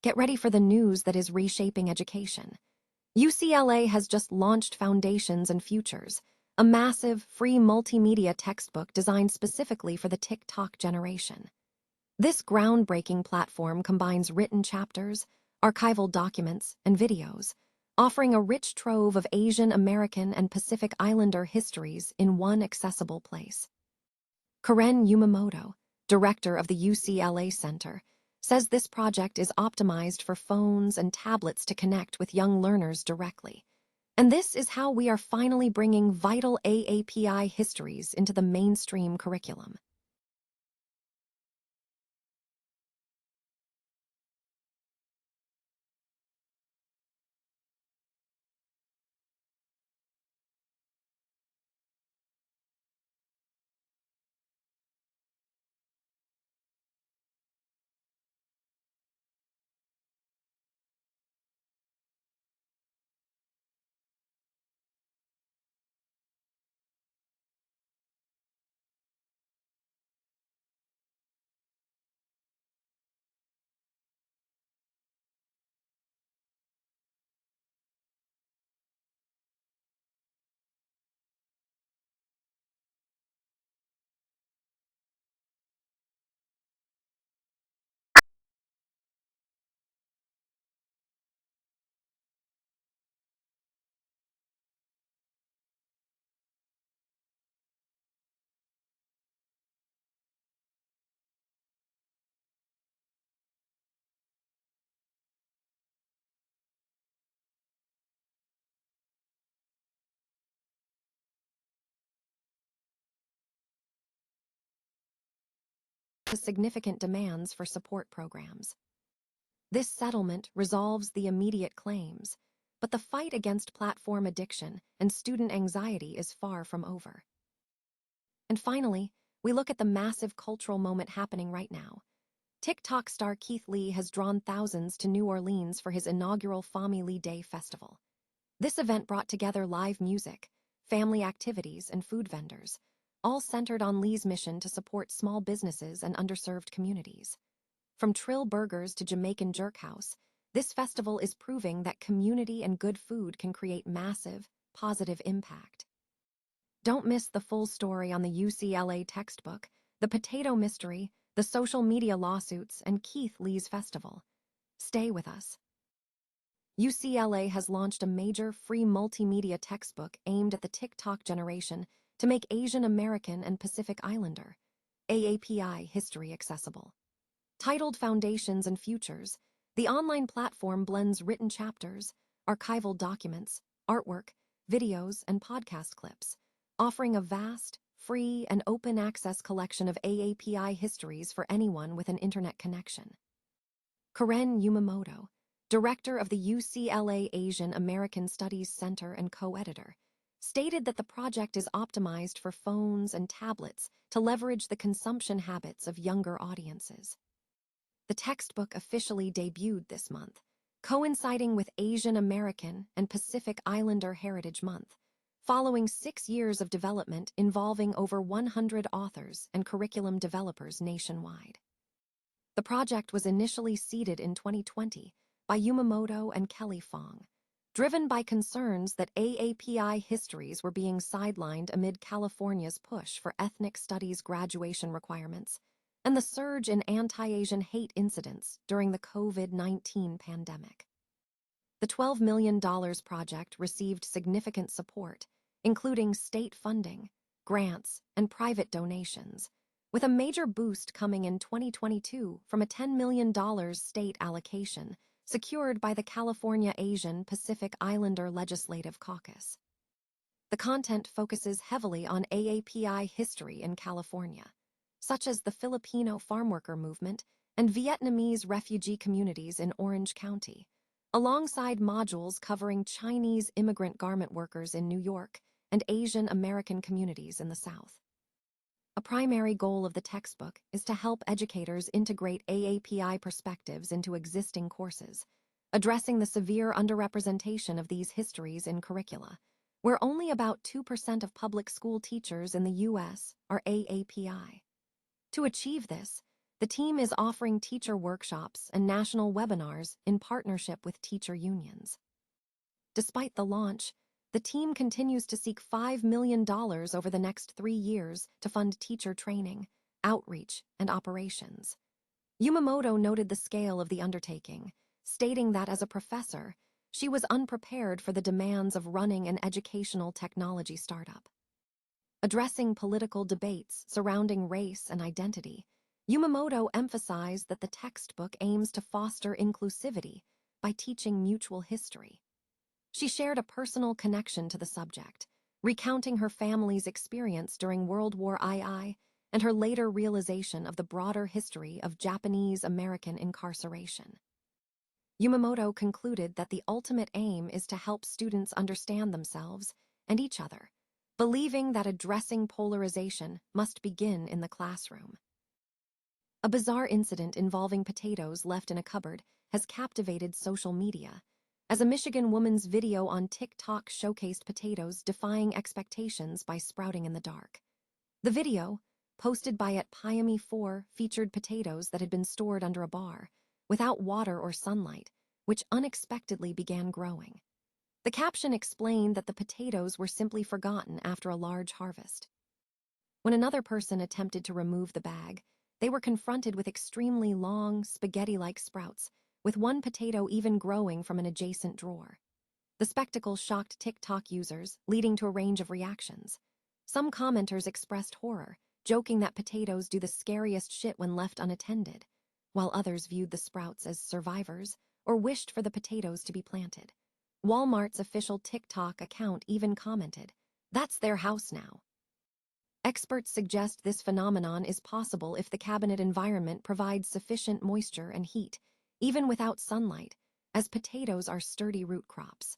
Get ready for the news that is reshaping education. UCLA has just launched Foundations and Futures, a massive, free multimedia textbook designed specifically for the TikTok generation. This groundbreaking platform combines written chapters, archival documents, and videos, offering a rich trove of Asian American and Pacific Islander histories in one accessible place. Karen Yumamoto, director of the UCLA Center, says this project is optimized for phones and tablets to connect with young learners directly. And this is how we are finally bringing vital AAPI histories into the mainstream curriculum. The significant demands for support programs. This settlement resolves the immediate claims, but the fight against platform addiction and student anxiety is far from over. And finally, we look at the massive cultural moment happening right now. TikTok star Keith Lee has drawn thousands to New Orleans for his inaugural Family Day festival. This event brought together live music, family activities, and food vendors, all centered on Lee's mission to support small businesses and underserved communities. From Trill Burgers to Jamaican Jerk House, this festival is proving that community and good food can create massive, positive impact. Don't miss the full story on the UCLA textbook, the potato mystery, the social media lawsuits, and Keith Lee's festival. Stay with us. UCLA has launched a major free multimedia textbook aimed at the TikTok generation to make Asian American and Pacific Islander AAPI history accessible. Titled Foundations and Futures, the online platform blends written chapters, archival documents, artwork, videos, and podcast clips, offering a vast, free, and open access collection of AAPI histories for anyone with an internet connection. Karen Yumamoto, director of the UCLA Asian American Studies Center and co-editor, stated that the project is optimized for phones and tablets to leverage the consumption habits of younger audiences. The textbook officially debuted this month, coinciding with Asian American and Pacific Islander Heritage Month, following 6 years of development involving over 100 authors and curriculum developers nationwide. The project was initially seeded in 2020 by Yumamoto and Kelly Fong, driven by concerns that AAPI histories were being sidelined amid California's push for ethnic studies graduation requirements and the surge in anti-Asian hate incidents during the COVID-19 pandemic. The $12 million project received significant support, including state funding, grants, and private donations, with a major boost coming in 2022 from a $10 million state allocation secured by the California Asian Pacific Islander Legislative Caucus. The content focuses heavily on AAPI history in California, such as the Filipino farmworker movement and Vietnamese refugee communities in Orange County, alongside modules covering Chinese immigrant garment workers in New York and Asian American communities in the South. A primary goal of the textbook is to help educators integrate AAPI perspectives into existing courses, addressing the severe underrepresentation of these histories in curricula, where only about 2% of public school teachers in the U.S. are AAPI. To achieve this, The team is offering teacher workshops and national webinars in partnership with teacher unions. Despite the launch, the team continues to seek $5 million over the next 3 years to fund teacher training, outreach, and operations. Yumamoto noted the scale of the undertaking, stating that as a professor, she was unprepared for the demands of running an educational technology startup. Addressing political debates surrounding race and identity, Yumamoto emphasized that the textbook aims to foster inclusivity by teaching mutual history. She shared a personal connection to the subject, recounting her family's experience during World War II and her later realization of the broader history of Japanese-American incarceration. Yumamoto concluded that the ultimate aim is to help students understand themselves and each other, believing that addressing polarization must begin in the classroom. A bizarre incident involving potatoes left in a cupboard has captivated social media, as a Michigan woman's video on TikTok showcased potatoes defying expectations by sprouting in the dark. The video, posted by @Pyami4, featured potatoes that had been stored under a bar, without water or sunlight, which unexpectedly began growing. The caption explained that the potatoes were simply forgotten after a large harvest. When another person attempted to remove the bag, they were confronted with extremely long, spaghetti-like sprouts, with one potato even growing from an adjacent drawer. The spectacle shocked TikTok users, leading to a range of reactions. Some commenters expressed horror, joking that potatoes do the scariest shit when left unattended, while others viewed the sprouts as survivors or wished for the potatoes to be planted. Walmart's official TikTok account even commented, "That's their house now." Experts suggest this phenomenon is possible if the cabinet environment provides sufficient moisture and heat, even without sunlight, as potatoes are sturdy root crops.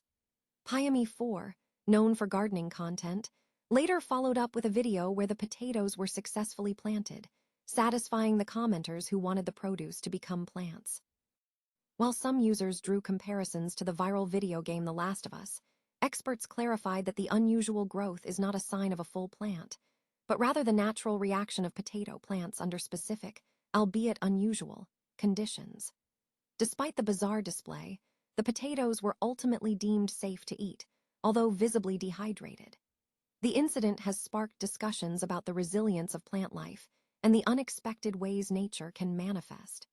Pyami4, known for gardening content, later followed up with a video where the potatoes were successfully planted, satisfying the commenters who wanted the produce to become plants. While some users drew comparisons to the viral video game The Last of Us, experts clarified that the unusual growth is not a sign of a full plant, but rather the natural reaction of potato plants under specific, albeit unusual, conditions. Despite the bizarre display, the potatoes were ultimately deemed safe to eat, although visibly dehydrated. The incident has sparked discussions about the resilience of plant life and the unexpected ways nature can manifest.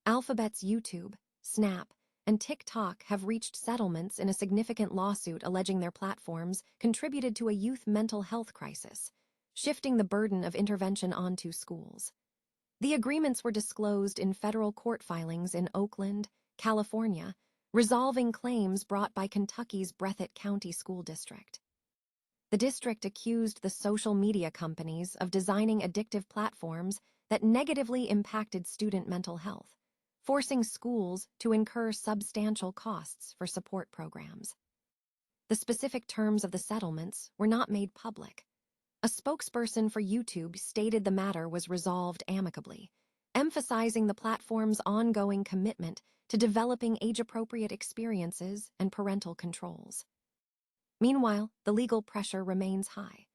Alphabet's YouTube, Snap, and TikTok have reached settlements in a significant lawsuit alleging their platforms contributed to a youth mental health crisis, shifting the burden of intervention onto schools. The agreements were disclosed in federal court filings in Oakland, California, resolving claims brought by Kentucky's Breathitt County School District. The district accused the social media companies of designing addictive platforms that negatively impacted student mental health, forcing schools to incur substantial costs for support programs. The specific terms of the settlements were not made public. A spokesperson for YouTube stated the matter was resolved amicably, emphasizing the platform's ongoing commitment to developing age-appropriate experiences and parental controls. Meanwhile, the legal pressure remains high.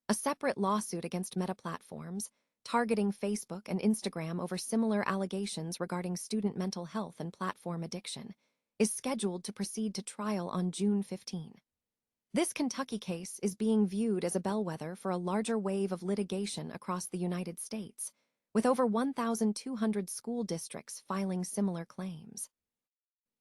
A separate lawsuit against Meta Platforms, targeting Facebook and Instagram over similar allegations regarding student mental health and platform addiction, is scheduled to proceed to trial on June 15. This Kentucky case is being viewed as a bellwether for a larger wave of litigation across the United States, with over 1,200 school districts filing similar claims.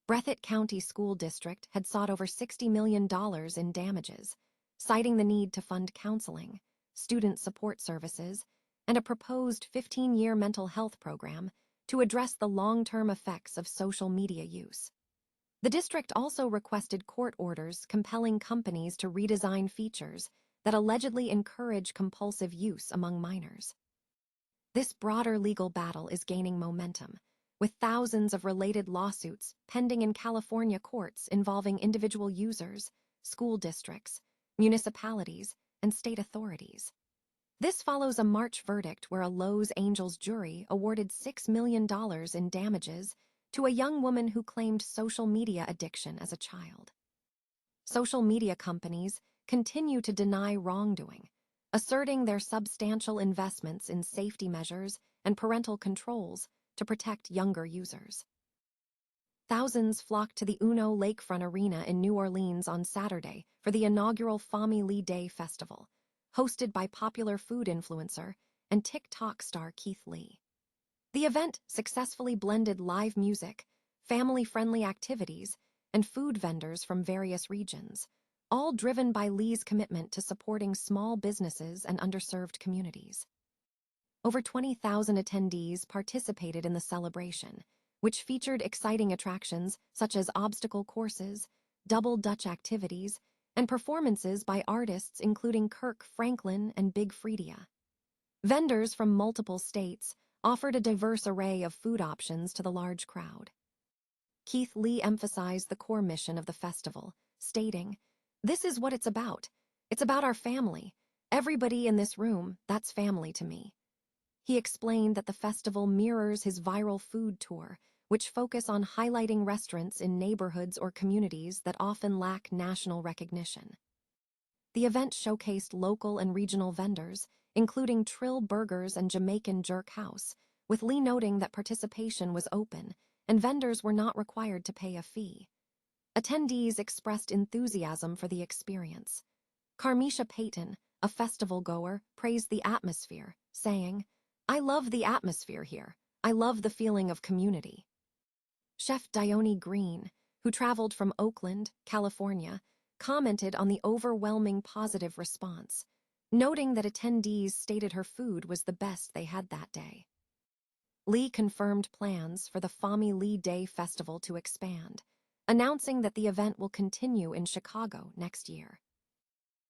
Breathitt County School District had sought over $60 million in damages, citing the need to fund counseling, student support services, and a proposed 15-year mental health program to address the long-term effects of social media use. The district also requested court orders compelling companies to redesign features that allegedly encourage compulsive use among minors. This broader legal battle is gaining momentum, with thousands of related lawsuits pending in California courts involving individual users, school districts, municipalities, and state authorities. This follows a March verdict where a Los Angeles jury awarded $6 million in damages to a young woman who claimed social media addiction as a child. Social media companies continue to deny wrongdoing, asserting their substantial investments in safety measures and parental controls to protect younger users. Thousands flocked to the Uno Lakefront Arena in New Orleans on Saturday for the inaugural Family Day Festival, hosted by popular food influencer and TikTok star Keith Lee. The event successfully blended live music, family-friendly activities, and food vendors from various regions, all driven by Lee's commitment to supporting small businesses and underserved communities. Over 20,000 attendees participated in the celebration, which featured exciting attractions such as obstacle courses, double Dutch activities, and performances by artists including Kirk Franklin and Big Freedia. Vendors from multiple states offered a diverse array of food options to the large crowd. Keith Lee emphasized the core mission of the festival, stating, "This is what it's about. It's about our family. Everybody in this room, that's family to me." He explained that the festival mirrors his viral food tour, which focus on highlighting restaurants in neighborhoods or communities that often lack national recognition. The event showcased local and regional vendors, including Trill Burgers and Jamaican Jerk House, with Lee noting that participation was open and vendors were not required to pay a fee. Attendees expressed enthusiasm for the experience. Carmisha Payton, a festival goer, praised the atmosphere, saying, "I love the atmosphere here. I love the feeling of community." Chef Dione Green, who traveled from Oakland, California, commented on the overwhelming positive response, noting that attendees stated her food was the best they had that day. Lee confirmed plans for the Family Day Festival to expand, announcing that the event will continue in Chicago next year.